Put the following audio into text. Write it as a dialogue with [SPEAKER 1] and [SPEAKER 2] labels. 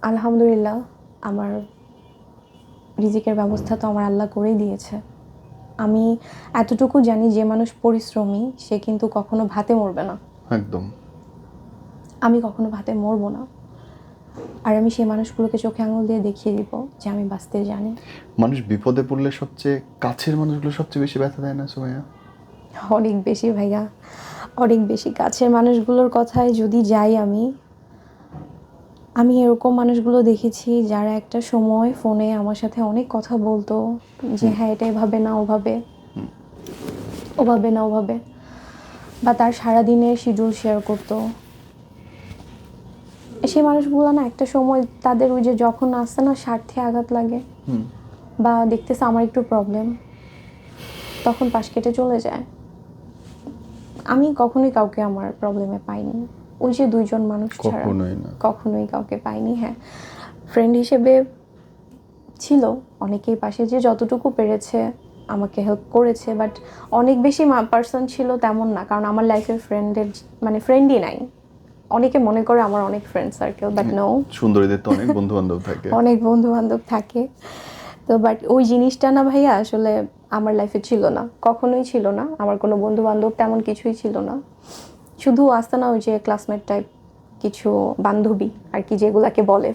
[SPEAKER 1] আলহামদুলিল্লাহ, আমার রিজিকের ব্যবস্থা তো আমার আল্লাহ করেই দিয়েছে। আমি এতটুকু জানি যে মানুষ পরিশ্রমী সে কিন্তু কখনো ভাতে মরবে না।
[SPEAKER 2] একদম।
[SPEAKER 1] আমি কখনো ভাতে মরবো না। আর আমি সেই মানুষগুলোকে চোখে আঙুল দিয়ে দেখিয়ে দিব যে আমি বাঁচতে জানি।
[SPEAKER 2] মানুষ বিপদে পড়লে সবচেয়ে কাছের মানুষগুলো সবচেয়ে বেশি ব্যথা দেয় না সুমাইয়া?
[SPEAKER 1] অনেক বেশি ভাইয়া, অনেক বেশি। কাছের মানুষগুলোর কথায় যদি যাই আমি এরকম মানুষগুলো দেখেছি যারা একটা সময় ফোনে আমার সাথে অনেক কথা বলতো যে হ্যাঁ এটা এভাবে না ওভাবে, ওভাবে না ওভাবে, বা তার সারাদিনের শিডিউল শেয়ার করতো। সেই মানুষগুলো না একটা সময় তাদের ওই যে যখন আসছে না স্বার্থে আঘাত লাগে বা দেখতেছে আমার একটু প্রবলেম, তখন পাশ কেটে চলে যায়। আমি কখনোই কাউকে আমার প্রবলেমে পাইনি, ওই যে দুইজন মানুষ ছাড়া
[SPEAKER 2] কখনোই না।
[SPEAKER 1] কখনোই কাউকে পাইনি। হ্যাঁ, ফ্রেন্ড হিসেবে ছিল অনেকেই পাশে, যে যতটুকু পেরেছে আমাকে হেল্প করেছে, বাট অনেক বেশি পার্সন ছিল তেমন না, কারণ আমার লাইফে ফ্রেন্ডের মানে ফ্রেন্ডই নাই। অনেকে মনে করে আমার অনেক ফ্রেন্ড সার্কেল, বাট নো।
[SPEAKER 2] সুন্দরীদের তো অনেক বন্ধু বান্ধব থাকে।
[SPEAKER 1] অনেক বন্ধু বান্ধব থাকে, তো বাট ওই জিনিসটা না ভাইয়া আসলে আমার লাইফে ছিল না, কখনোই ছিল না। আমার কোনো বন্ধু বান্ধব তেমন কিছুই ছিল না, শুধু আসতো না ওই যে ক্লাসমেট টাইপ কিছু বান্ধবী আর কি, যেগুলাকে বলে